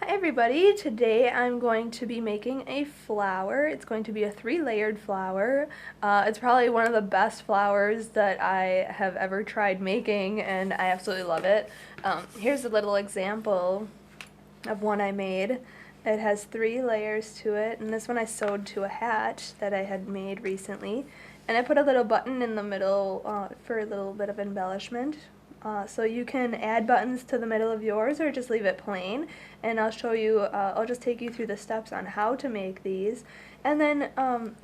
everybody, today I'm going to be making a flower. It's going to be a 3-layered flower. It's probably one of the best flowers that I have ever tried making, and I absolutely love it. Here's a little example of one I made. It has 3 layers to it, and this one I sewed to a hat that I had made recently. And I put a little button in the middle for a little bit of embellishment. So you can add buttons to the middle of yours or just leave it plain, and I'll show you, I'll just take you through the steps on how to make these, and then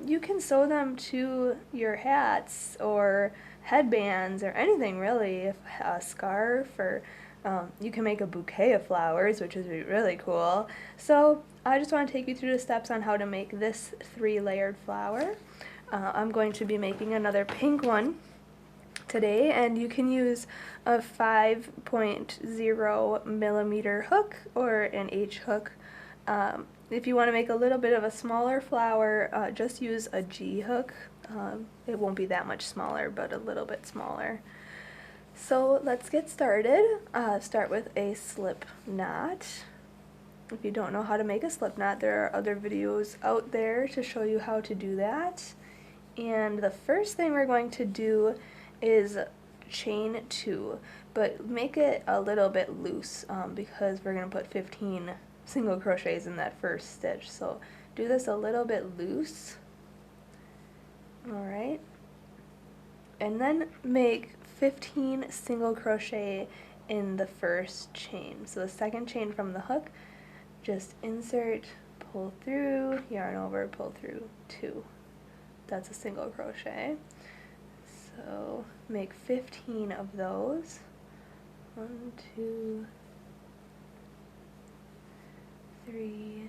you can sew them to your hats or headbands or anything really, a scarf, or you can make a bouquet of flowers, which is really cool. So I just want to take you through the steps on how to make this 3-layered flower. I'm going to be making another pink one today, and you can use a 5.0 millimeter hook or an H hook. If you want to make a little bit of a smaller flower, just use a G hook. It won't be that much smaller, but a little bit smaller. So let's get started. Start with a slip knot. If you don't know how to make a slip knot, there are other videos out there to show you how to do that. And the first thing we're going to do is chain 2, but make it a little bit loose because we're going to put 15 single crochets in that first stitch. So do this a little bit loose. Alright. And then make 15 single crochet in the first chain. So the second chain from the hook, just insert, pull through, yarn over, pull through 2. That's a single crochet. So make 15 of those. 1, 2, 3,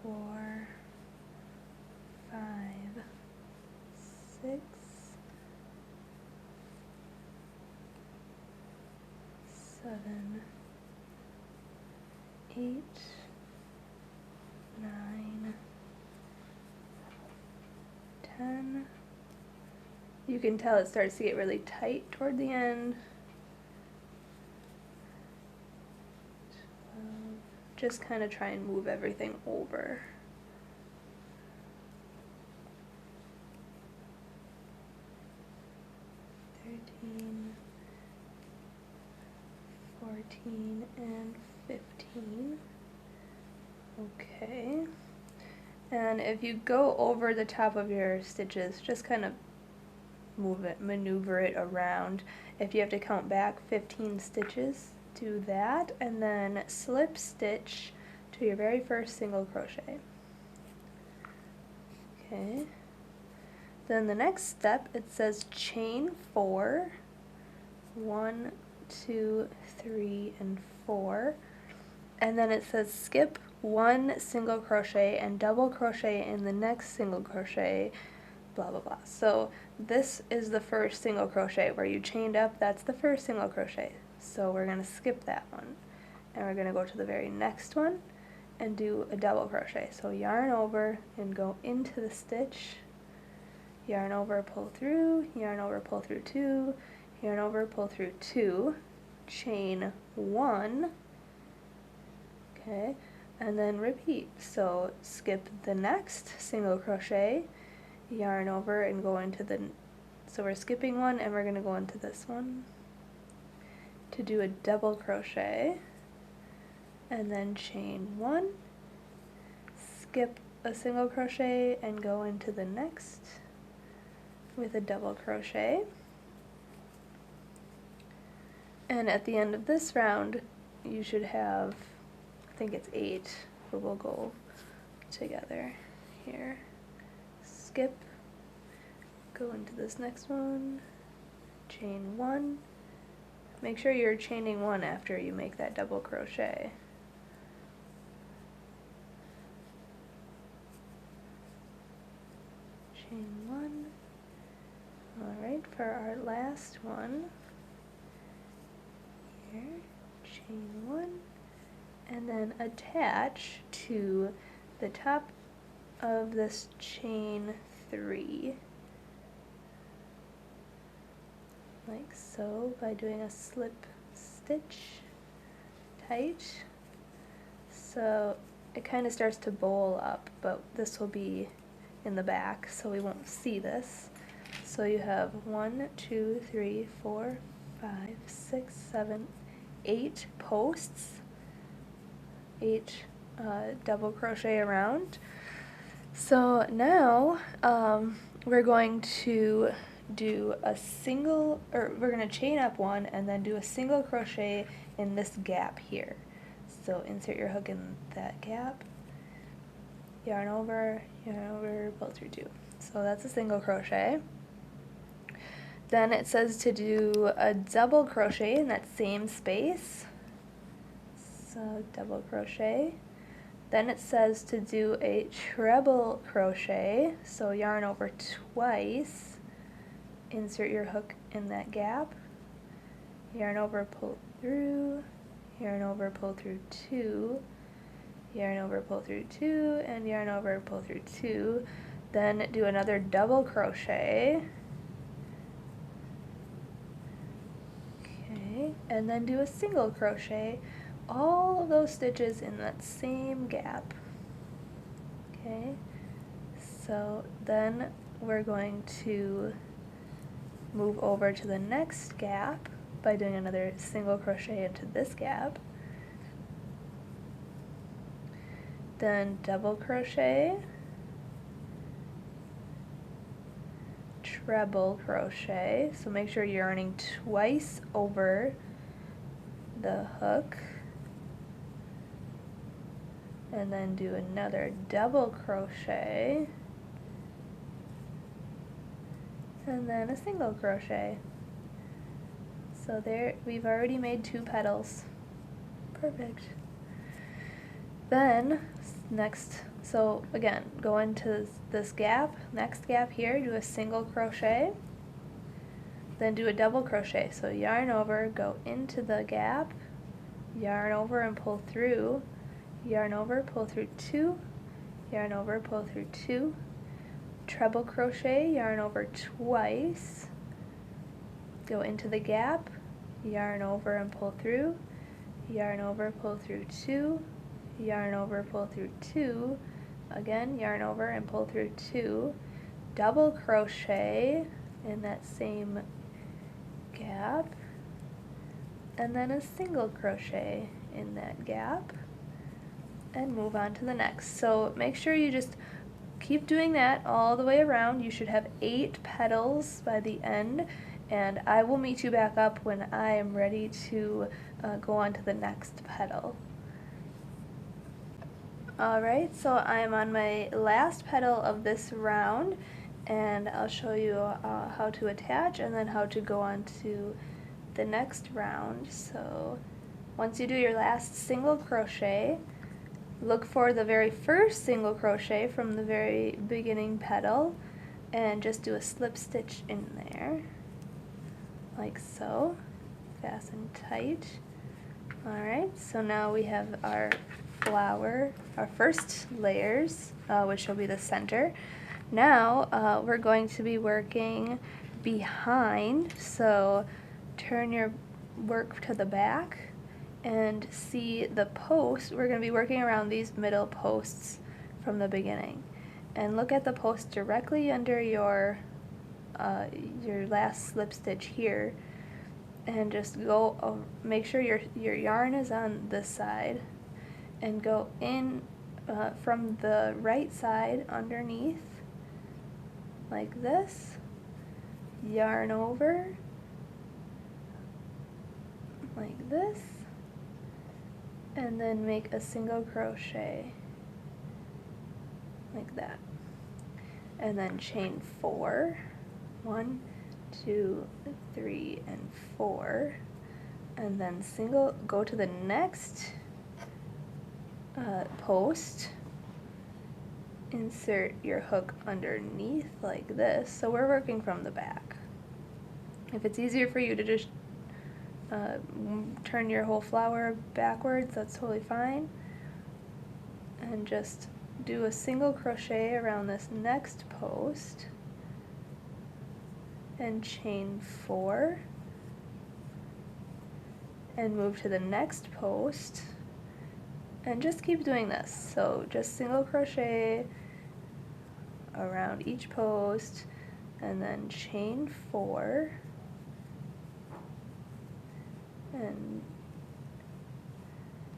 4, 5, 6, 7, 8, 9, 10. You can tell it starts to get really tight toward the end. 12. Just kind of try and move everything over. 13, 14, and 15. Okay. And if you go over the top of your stitches, just kind of maneuver it around. If you have to count back 15 stitches, do that, and then slip stitch to your very first single crochet. Okay. Then the next step, it says chain 4, 1, 2, 3, and 4, and then it says skip 1 single crochet and double crochet in the next single crochet, blah blah blah. So this is the first single crochet where you chained up. That's the first single crochet, so we're going to skip that one, and we're going to go to the very next one and do a double crochet. So yarn over and go into the stitch, yarn over, pull through, yarn over, pull through 2, yarn over, pull through 2, chain 1, okay, and then repeat. So skip the next single crochet, yarn over and go into the, so we're skipping one and we're going to go into this one to do a double crochet, and then chain 1, skip a single crochet and go into the next with a double crochet. And at the end of this round you should have, I think it's 8, but we'll go together here. Skip, go into this next one, chain 1, make sure you're chaining 1 after you make that double crochet. Chain 1. Alright, for our last one, here, chain 1, and then attach to the top of this chain 3, like so, by doing a slip stitch tight. So it kind of starts to bowl up, but this will be in the back, so we won't see this. So you have 1, 2, 3, 4, 5, 6, 7, 8 posts, 8 double crochet around. So now we're going to do a single, or we're going to chain up one and then do a single crochet in this gap here. So insert your hook in that gap, yarn over, pull through 2. So that's a single crochet. Then it says to do a double crochet in that same space. So double crochet. Then it says to do a treble crochet. So yarn over twice, insert your hook in that gap, yarn over, pull through, yarn over, pull through 2, yarn over, pull through 2, and yarn over, pull through 2. Then do another double crochet. Okay, and then do a single crochet, all of those stitches in that same gap. Okay, so then we're going to move over to the next gap by doing another single crochet into this gap. Then double crochet, treble crochet, so make sure you're yarning twice over the hook, and then do another double crochet, and then a single crochet. So there, we've already made 2 petals. Perfect. Then next, so again, go into this gap, next gap here, do a single crochet, then do a double crochet. So yarn over, go into the gap, yarn over and pull through, yarn over, pull through 2, yarn over, pull through 2, treble crochet, yarn over twice, go into the gap, yarn over and pull through, yarn over, pull through 2, yarn over, pull through 2, again yarn over and pull through 2, double crochet in that same gap, and then a single crochet in that gap, and move on to the next. So make sure you just keep doing that all the way around. You should have 8 petals by the end, and I will meet you back up when I am ready to go on to the next petal. Alright, so I am on my last petal of this round, and I'll show you how to attach and then how to go on to the next round. So once you do your last single crochet, look for the very first single crochet from the very beginning petal and just do a slip stitch in there, like so. Fasten tight. Alright, so now we have our flower, our first layers, which will be the center. Now we're going to be working behind, so turn your work to the back and see the post. We're going to be working around these middle posts from the beginning, and look at the post directly under your last slip stitch here, and just go make sure your yarn is on this side, and go in from the right side underneath like this, yarn over like this, and then make a single crochet like that, and then chain 4, 1, 2, 3, and 4, and then single, go to the next post, insert your hook underneath like this. So we're working from the back. If it's easier for you to just turn your whole flower backwards, that's totally fine, and just do a single crochet around this next post and chain 4, and move to the next post, and just keep doing this. So just single crochet around each post, and then chain 4, and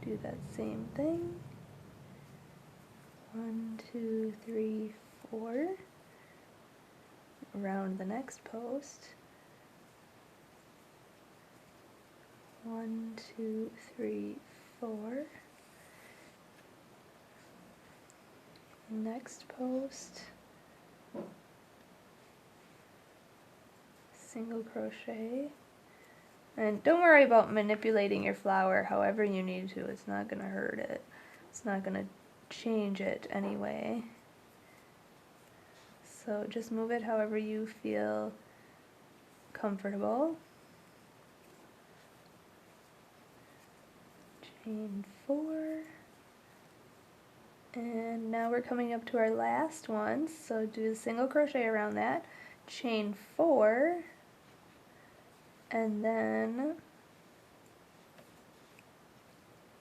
do that same thing. 1, 2, 3, 4 around the next post. 1, 2, 3, 4. Next post, single crochet, and don't worry about manipulating your flower however you need to. It's not going to hurt it. It's not going to change it anyway. So just move it however you feel comfortable. Chain 4. And now we're coming up to our last one, so do a single crochet around that, chain 4, and then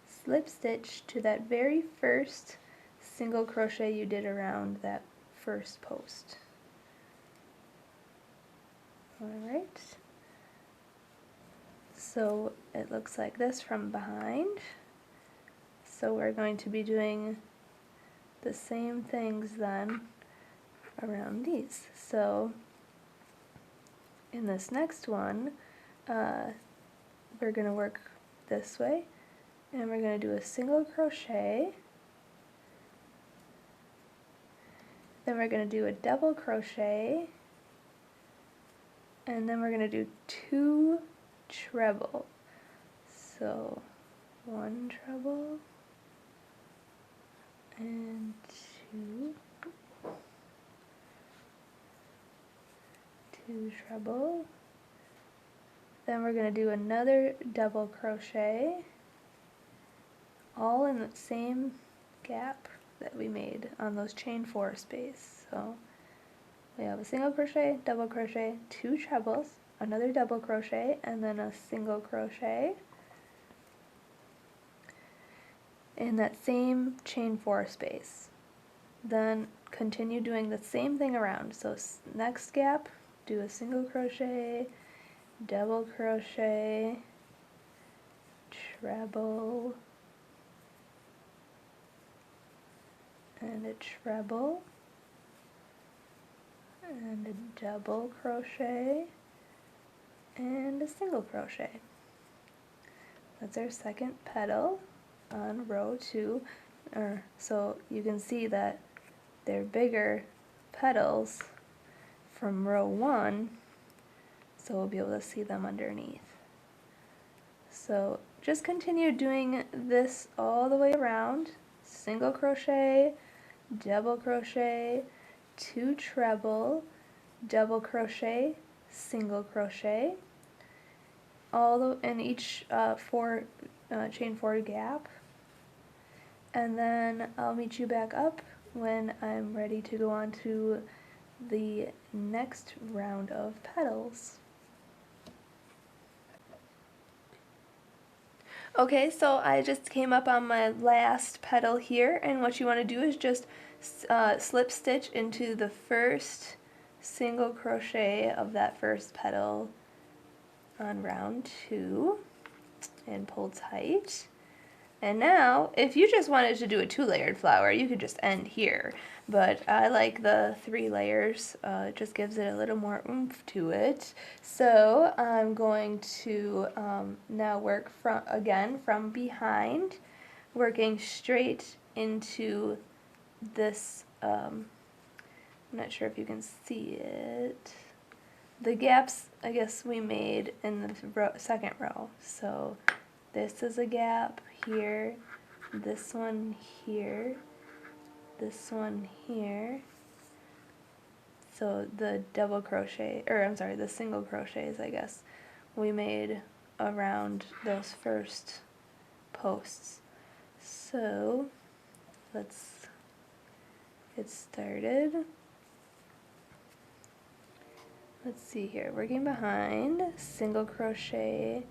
slip stitch to that very first single crochet you did around that first post. Alright, so it looks like this from behind. So we're going to be doing the same things then around these. So in this next one, we're going to work this way, and we're going to do a single crochet, then we're going to do a double crochet, and then we're going to do 2 treble. So 1 treble and 2 treble. Then we're going to do another double crochet, all in the same gap that we made on those chain 4 space. So we have a single crochet, double crochet, 2 trebles, another double crochet, and then a single crochet in that same chain 4 space. Then continue doing the same thing around. So next gap, do a single crochet, double crochet, treble, and a treble, and a double crochet, and a single crochet. That's our second petal on row 2. So you can see that they're bigger petals from row 1, so we'll be able to see them underneath. So just continue doing this all the way around. Single crochet, double crochet, 2 treble, double crochet, single crochet, all in each chain 4 gap. And then I'll meet you back up when I'm ready to go on to the next round of petals. Okay, so I just came up on my last petal here, and what you want to do is just slip stitch into the first single crochet of that first petal on round 2 and pull tight. And now, if you just wanted to do a 2-layered flower, you could just end here. But I like the 3 layers. It just gives it a little more oomph to it. So I'm going to now work from behind, working straight into this. I'm not sure if you can see it. The gaps, I guess, we made in the second row. So this is a gap here, this one here, this one here. So the double crochet, or I'm sorry, the single crochets, I guess, we made around those first posts. So let's get started. Let's see here, working behind, single crochet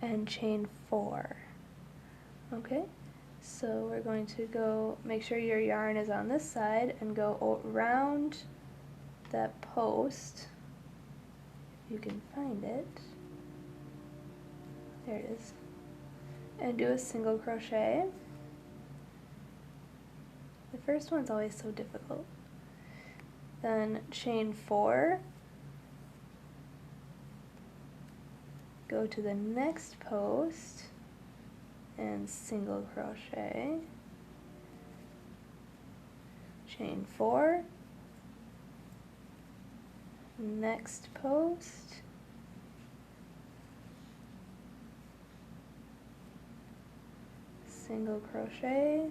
and chain 4. Okay, so we're going to go make sure your yarn is on this side and go around that post, if you can find it. There it is. And do a single crochet. The first one's always so difficult. Then chain 4. Go to the next post and single crochet. Chain 4. Next post. Single crochet.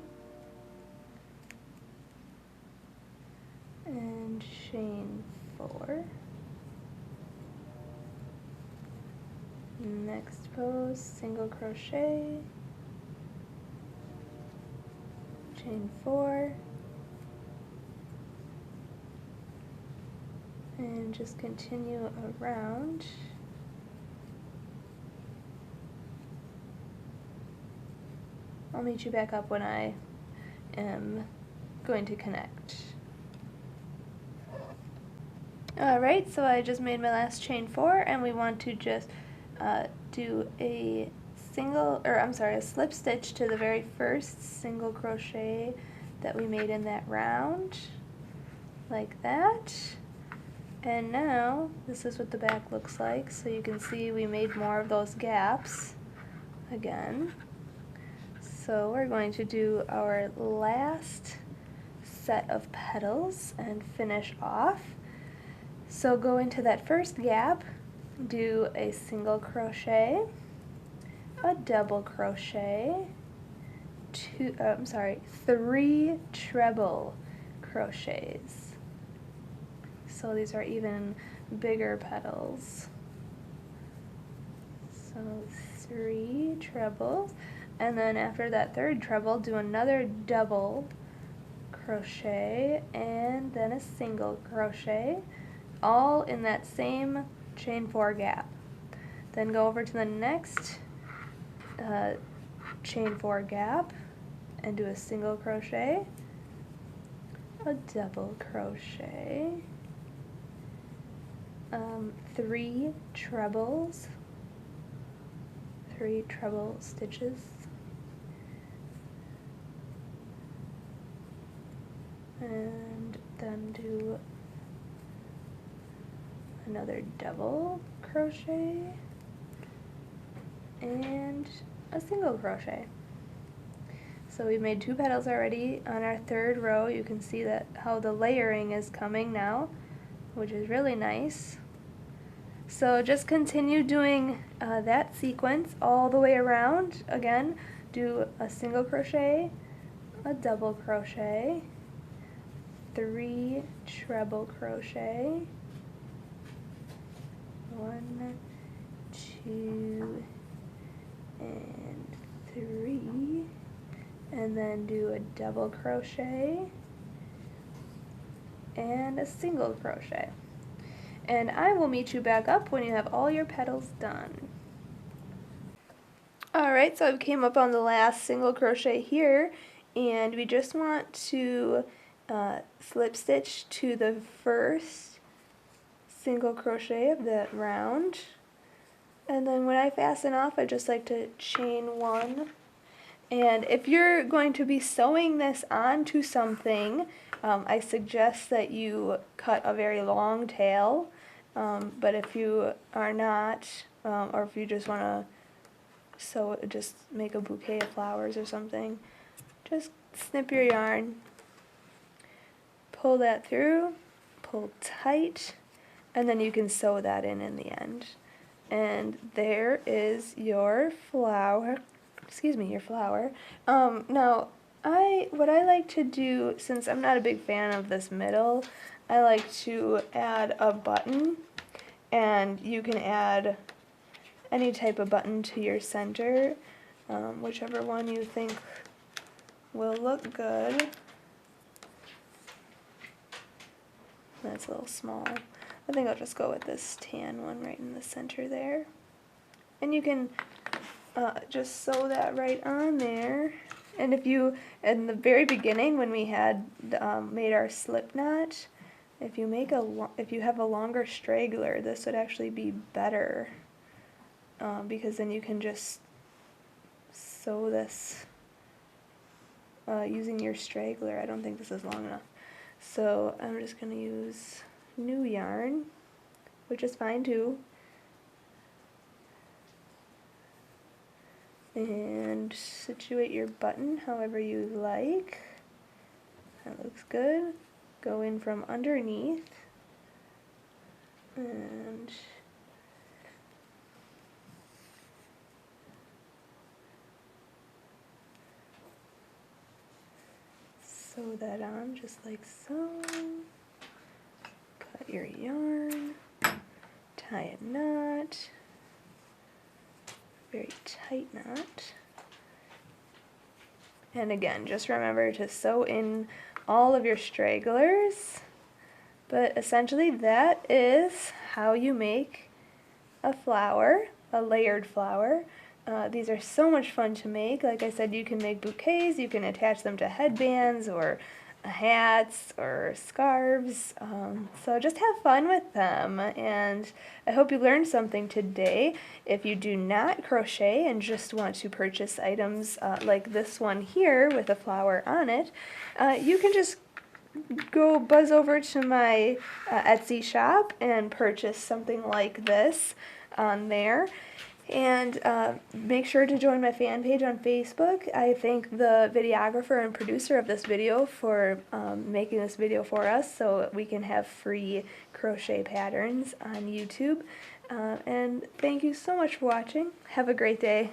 And chain 4. Next post, single crochet, chain 4, and just continue around. I'll meet you back up when I am going to connect. Alright, so I just made my last chain 4, and we want to just do a slip stitch to the very first single crochet that we made in that round, like that. And now this is what the back looks like, so you can see we made more of those gaps again. So we're going to do our last set of petals and finish off. So go into that first gap, do a single crochet, a double crochet, 3 treble crochets. So these are even bigger petals. So 3 trebles, and then after that third treble, do another double crochet and then a single crochet, all in that same chain 4 gap. Then go over to the next chain 4 gap and do a single crochet, a double crochet, 3 trebles, 3 treble stitches, and then do another double crochet and a single crochet. So we made 2 petals already. On our third row you can see that how the layering is coming now, which is really nice. So just continue doing that sequence all the way around. Again, do a single crochet, a double crochet, 3 treble crochet, 1, 2, and 3, and then do a double crochet and a single crochet. And I will meet you back up when you have all your petals done. Alright, so I came up on the last single crochet here, and we just want to slip stitch to the first single crochet of that round. And then when I fasten off, I just like to chain 1. And if you're going to be sewing this onto something, I suggest that you cut a very long tail. But if you are not, or if you just want to sew, just make a bouquet of flowers or something, just snip your yarn, pull that through, pull tight, and then you can sew that in the end. And there is your flower. Your flower. Now, what I like to do, since I'm not a big fan of this middle, I like to add a button, and you can add any type of button to your center, whichever one you think will look good. That's a little small. I think I'll just go with this tan one right in the center there. And you can just sew that right on there. And if you, in the very beginning when we had made our slip knot, if you make if you have a longer straggler, this would actually be better, because then you can just sew this using your straggler. I don't think this is long enough. So I'm just going to use new yarn, which is fine too. And situate your button however you like. That looks good. Go in from underneath and sew that on just like so. Cut your yarn, tie a knot, very tight knot. And again, just remember to sew in all of your stragglers. But essentially that is how you make a flower, a layered flower. These are so much fun to make. Like I said, you can make bouquets, you can attach them to headbands or hats or scarves. So just have fun with them. And I hope you learned something today. If you do not crochet and just want to purchase items like this one here with a flower on it, you can just go buzz over to my Etsy shop and purchase something like this on there. And make sure to join my fan page on Facebook. I thank the videographer and producer of this video for making this video for us so we can have free crochet patterns on YouTube. And thank you so much for watching. Have a great day.